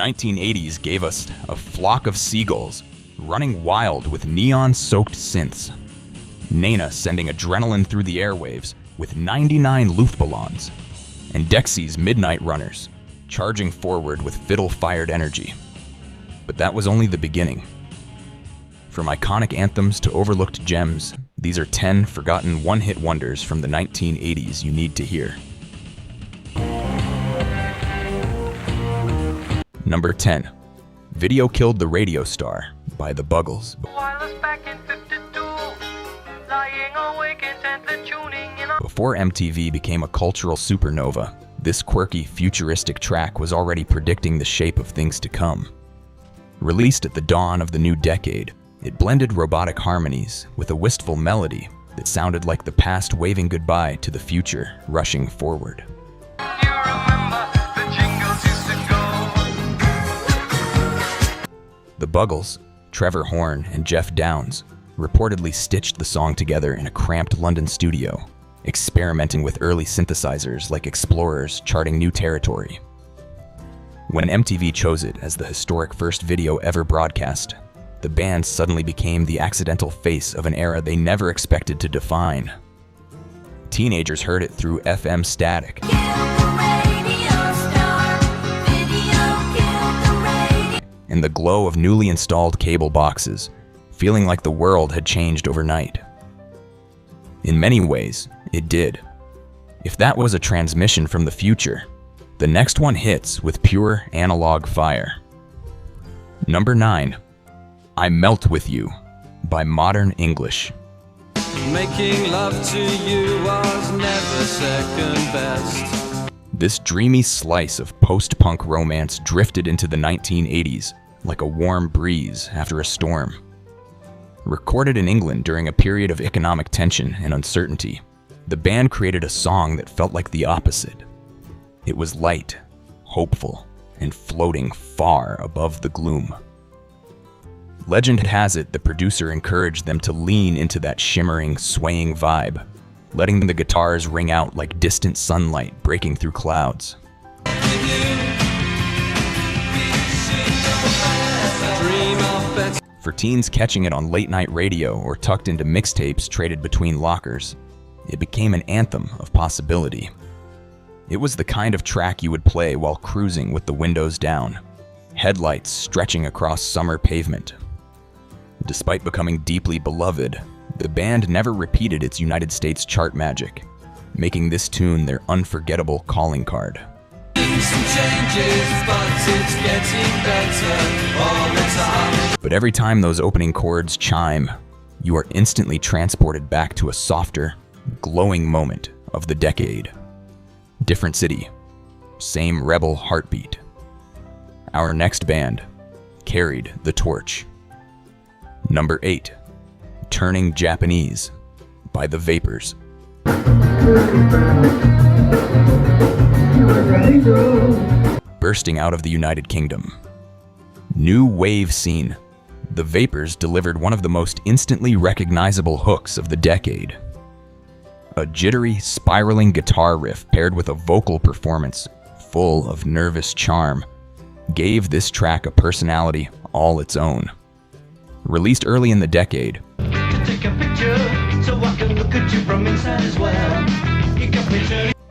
1980s gave us a flock of seagulls running wild with neon-soaked synths. Nena sending adrenaline through the airwaves with 99 Luftballons. And Dexys midnight runners charging forward with fiddle-fired energy. But that was only the beginning. From iconic anthems to overlooked gems, these are 10 forgotten one-hit wonders from the 1980s you need to hear. Number 10. Video Killed the Radio Star by the Buggles. Before MTV became a cultural supernova, this quirky, futuristic track was already predicting the shape of things to come. Released at the dawn of the new decade, it blended robotic harmonies with a wistful melody that sounded like the past waving goodbye to the future rushing forward. The Buggles, Trevor Horn and Jeff Downes, reportedly stitched the song together in a cramped London studio, experimenting with early synthesizers like explorers charting new territory. When MTV chose it as the historic first video ever broadcast, the band suddenly became the accidental face of an era they never expected to define. Teenagers heard it through FM static. In the glow of newly installed cable boxes, feeling like the world had changed overnight. In many ways, it did. If that was a transmission from the future, the next one hits with pure analog fire. Number 9. I Melt With You by Modern English. Making love to you was never second best. This dreamy slice of post-punk romance drifted into the 1980s like a warm breeze after a storm. Recorded in England during a period of economic tension and uncertainty, the band created a song that felt like the opposite. It was light, hopeful, and floating far above the gloom. Legend has it the producer encouraged them to lean into that shimmering, swaying vibe, letting the guitars ring out like distant sunlight breaking through clouds. For teens catching it on late-night radio or tucked into mixtapes traded between lockers, it became an anthem of possibility. It was the kind of track you would play while cruising with the windows down, headlights stretching across summer pavement. Despite becoming deeply beloved, the band never repeated its United States chart magic, making this tune their unforgettable calling card. But every time those opening chords chime, you are instantly transported back to a softer, glowing moment of the decade. Different city, same rebel heartbeat. Our next band carried the torch. Number 8. Turning Japanese by The Vapors. Bursting out of the United Kingdom. New wave scene. The Vapors delivered one of the most instantly recognizable hooks of the decade. A jittery, spiraling guitar riff paired with a vocal performance full of nervous charm gave this track a personality all its own. Released early in the decade,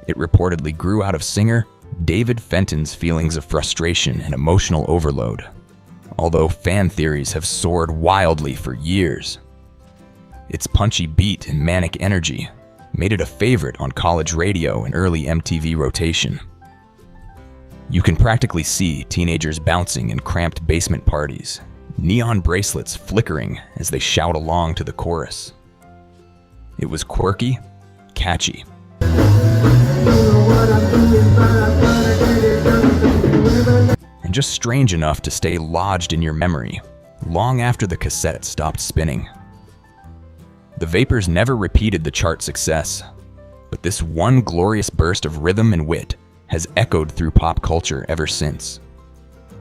it reportedly grew out of singer David Fenton's feelings of frustration and emotional overload, although fan theories have soared wildly for years. Its punchy beat and manic energy made it a favorite on college radio and early MTV rotation. You can practically see teenagers bouncing in cramped basement parties, neon bracelets flickering as they shout along to the chorus. It was quirky, catchy. And just strange enough to stay lodged in your memory long after the cassette stopped spinning. The Vapors never repeated the chart success, but this one glorious burst of rhythm and wit has echoed through pop culture ever since.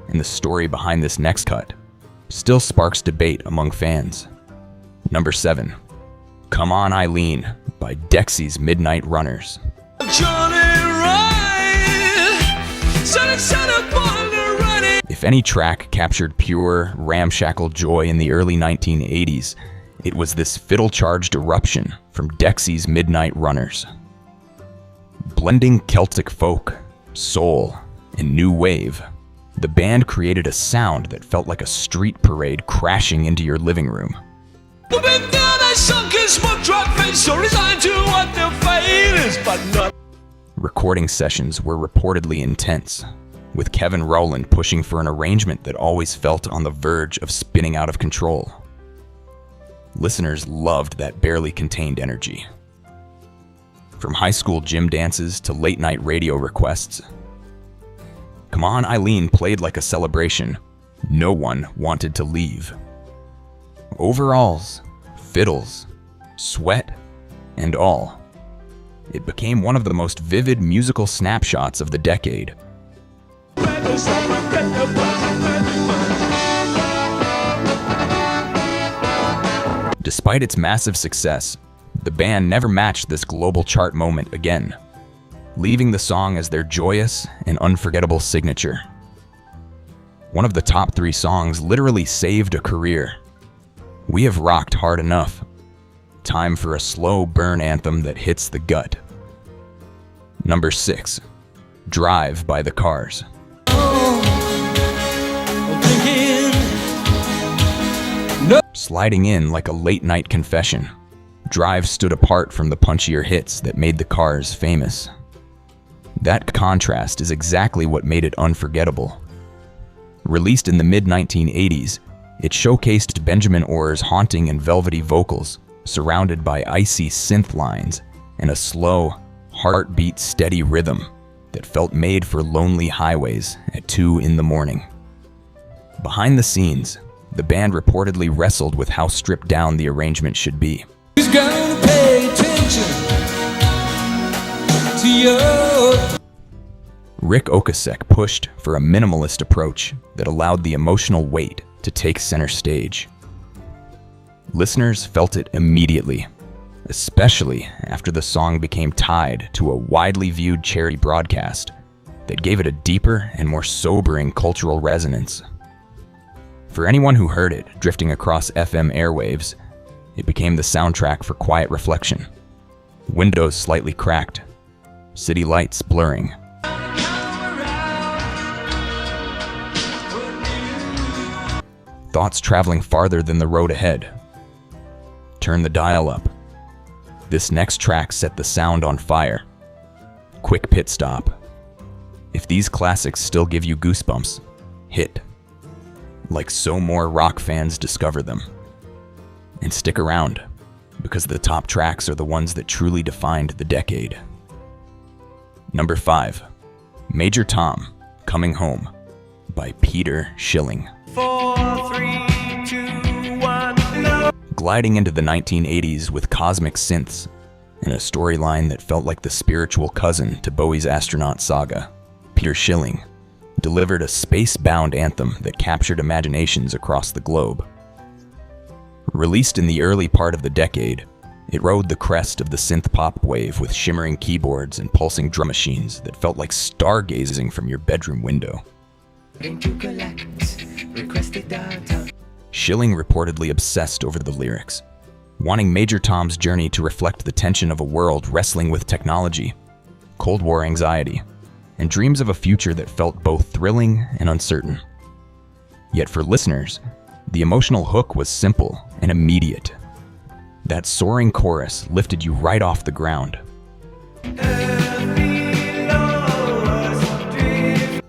And the story behind this next cut still sparks debate among fans. Number 7. Come On Eileen by Dexys Midnight Runners. If any track captured pure, ramshackle joy in the early 1980s, it was this fiddle-charged eruption from Dexys' Midnight Runners. Blending Celtic folk, soul, and new wave, the band created a sound that felt like a street parade crashing into your living room. Recording sessions were reportedly intense, with Kevin Rowland pushing for an arrangement that always felt on the verge of spinning out of control. Listeners loved that barely contained energy. From high school gym dances to late-night radio requests, Come On Eileen played like a celebration. No one wanted to leave. Overalls, fiddles, sweat, and all. It became one of the most vivid musical snapshots of the decade. Despite its massive success, the band never matched this global chart moment again, leaving the song as their joyous and unforgettable signature. One of the top 3 songs literally saved a career. We have rocked hard enough. Time for a slow burn anthem that hits the gut. Number 6, Drive by the Cars. Sliding in like a late-night confession, Drive stood apart from the punchier hits that made the Cars famous. That contrast is exactly what made it unforgettable. Released in the mid-1980s, it showcased Benjamin Orr's haunting and velvety vocals, surrounded by icy synth lines and a slow, heartbeat steady rhythm that felt made for lonely highways at 2 in the morning. Behind the scenes, the band reportedly wrestled with how stripped down the arrangement should be. Who's gonna pay attention to you? Rick Ocasek pushed for a minimalist approach that allowed the emotional weight to take center stage. Listeners felt it immediately, especially after the song became tied to a widely viewed charity broadcast that gave it a deeper and more sobering cultural resonance. For anyone who heard it drifting across FM airwaves, it became the soundtrack for quiet reflection. Windows slightly cracked, city lights blurring. Thoughts traveling farther than the road ahead. Turn the dial up. This next track set the sound on fire. Quick pit stop. If these classics still give you goosebumps, hit. Like so more rock fans discover them. And stick around, because the top tracks are the ones that truly defined the decade. Number 5, Major Tom, Coming Home, by Peter Schilling. 4, 3, 2, 1, no. Gliding into the 1980s with cosmic synths and a storyline that felt like the spiritual cousin to Bowie's astronaut saga, Peter Schilling delivered a space-bound anthem that captured imaginations across the globe. Released in the early part of the decade, it rode the crest of the synth-pop wave with shimmering keyboards and pulsing drum machines that felt like stargazing from your bedroom window. Schilling reportedly obsessed over the lyrics, wanting Major Tom's journey to reflect the tension of a world wrestling with technology, Cold War anxiety, and dreams of a future that felt both thrilling and uncertain. Yet for listeners, the emotional hook was simple and immediate. That soaring chorus lifted you right off the ground.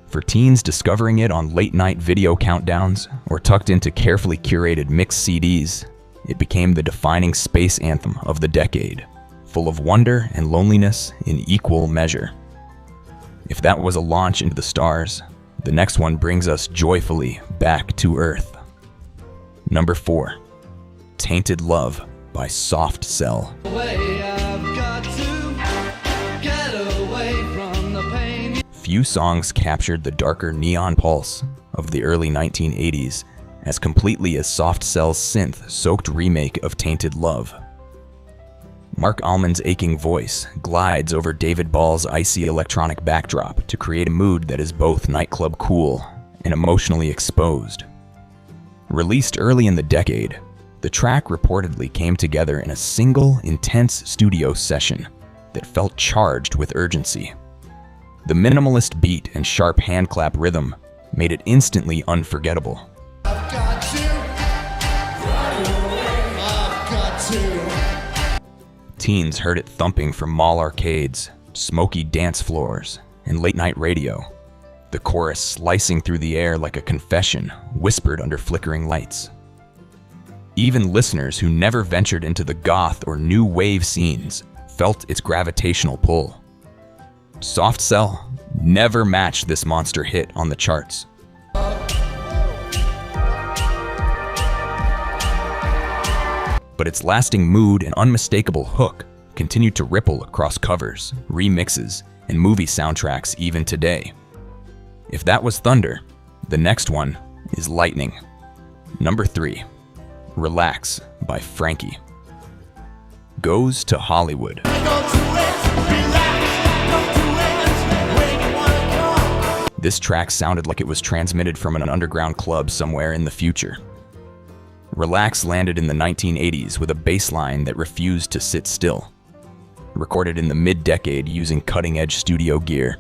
For teens discovering it on late-night video countdowns or tucked into carefully curated mixed CDs, it became the defining space anthem of the decade, full of wonder and loneliness in equal measure. If that was a launch into the stars, the next one brings us joyfully back to Earth. Number 4, Tainted Love by Soft Cell. Few songs captured the darker neon pulse of the early 1980s as completely as Soft Cell's synth-soaked remake of Tainted Love. Mark Almond's aching voice glides over David Ball's icy electronic backdrop to create a mood that is both nightclub cool and emotionally exposed. Released early in the decade, the track reportedly came together in a single, intense studio session that felt charged with urgency. The minimalist beat and sharp handclap rhythm made it instantly unforgettable. I've got to. Teens heard it thumping from mall arcades, smoky dance floors, and late-night radio. The chorus slicing through the air like a confession, whispered under flickering lights. Even listeners who never ventured into the goth or new wave scenes felt its gravitational pull. Soft Cell never matched this monster hit on the charts. But its lasting mood and unmistakable hook continued to ripple across covers, remixes, and movie soundtracks even today. If that was thunder, the next one is lightning. Number 3, Relax by Frankie. Goes to Hollywood. This track sounded like it was transmitted from an underground club somewhere in the future. Relax landed in the 1980s with a bass line that refused to sit still. Recorded in the mid-decade using cutting-edge studio gear,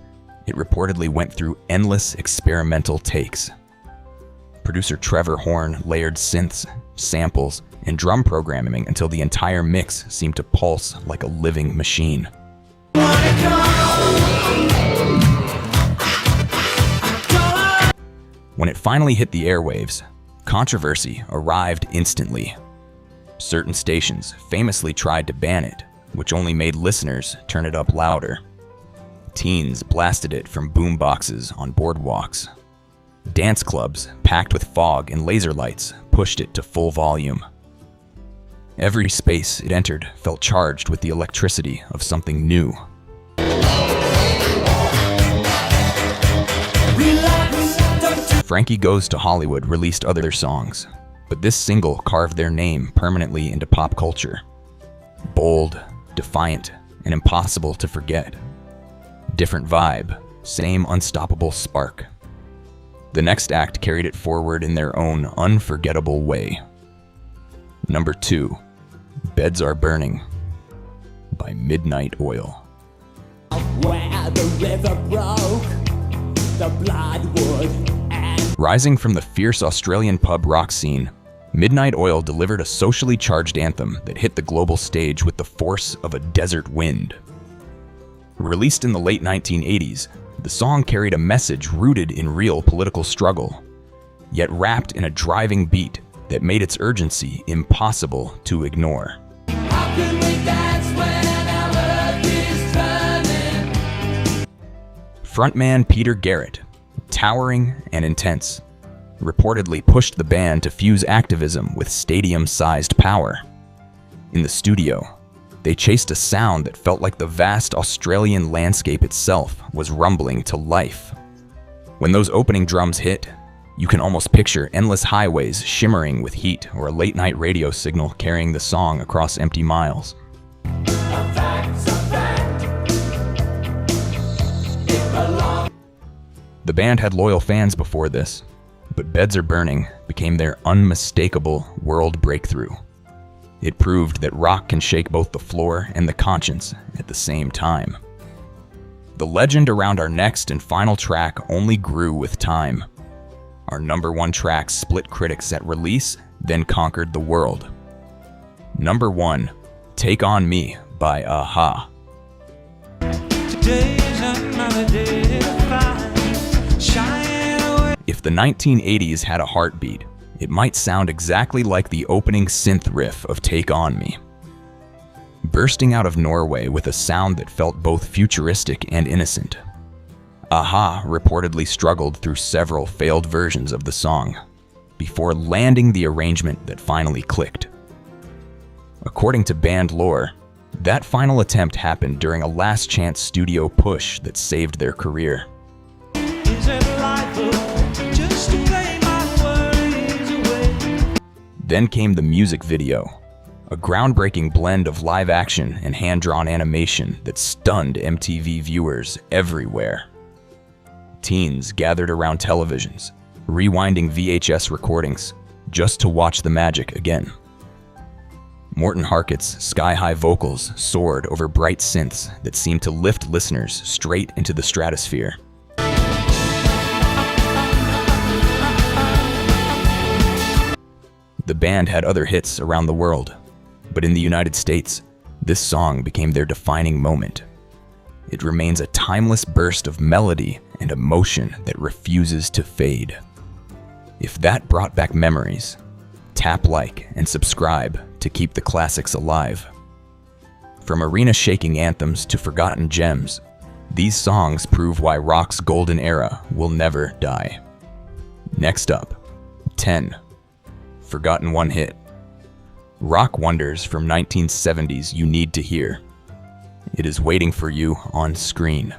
it reportedly went through endless experimental takes. Producer Trevor Horn layered synths, samples, and drum programming until the entire mix seemed to pulse like a living machine. When it finally hit the airwaves, controversy arrived instantly. Certain stations famously tried to ban it, which only made listeners turn it up louder. Teens blasted it from boomboxes on boardwalks. Dance clubs, packed with fog and laser lights, pushed it to full volume. Every space it entered felt charged with the electricity of something new. Frankie Goes to Hollywood released other songs, but this single carved their name permanently into pop culture. Bold, defiant, and impossible to forget. Different vibe, same unstoppable spark. The next act carried it forward in their own unforgettable way. Number 2, Beds Are Burning by Midnight Oil. Where the river broke, the blood would end. Rising from the fierce Australian pub rock scene, Midnight Oil delivered a socially charged anthem that hit the global stage with the force of a desert wind. Released in the late 1980s, the song carried a message rooted in real political struggle, yet wrapped in a driving beat that made its urgency impossible to ignore. How can we dance when our earth is turning? Frontman Peter Garrett, towering and intense, reportedly pushed the band to fuse activism with stadium-sized power. In the studio, they chased a sound that felt like the vast Australian landscape itself was rumbling to life. When those opening drums hit, you can almost picture endless highways shimmering with heat or a late-night radio signal carrying the song across empty miles. The band had loyal fans before this, but Beds Are Burning became their unmistakable world breakthrough. It proved that rock can shake both the floor and the conscience at the same time. The legend around our next and final track only grew with time. Our number 1 track split critics at release, then conquered the world. Number 1, Take On Me by A-ha. Today's another day to find, shine away. If the 1980s had a heartbeat, it might sound exactly like the opening synth riff of Take On Me. Bursting out of Norway with a sound that felt both futuristic and innocent, A-ha reportedly struggled through several failed versions of the song before landing the arrangement that finally clicked. According to band lore, that final attempt happened during a last-chance studio push that saved their career. Is it life just to play my worries away? Then came the music video, a groundbreaking blend of live action and hand-drawn animation that stunned MTV viewers everywhere. Teens gathered around televisions, rewinding VHS recordings just to watch the magic again. Morton Harkett's sky-high vocals soared over bright synths that seemed to lift listeners straight into the stratosphere. The band had other hits around the world, but in the United States, this song became their defining moment. It remains a timeless burst of melody and emotion that refuses to fade. If that brought back memories, tap like and subscribe to keep the classics alive. From arena-shaking anthems to forgotten gems, these songs prove why rock's golden era will never die. Next up, 10. Forgotten One Hit. Rock wonders from 1970s you need to hear. It is waiting for you on screen.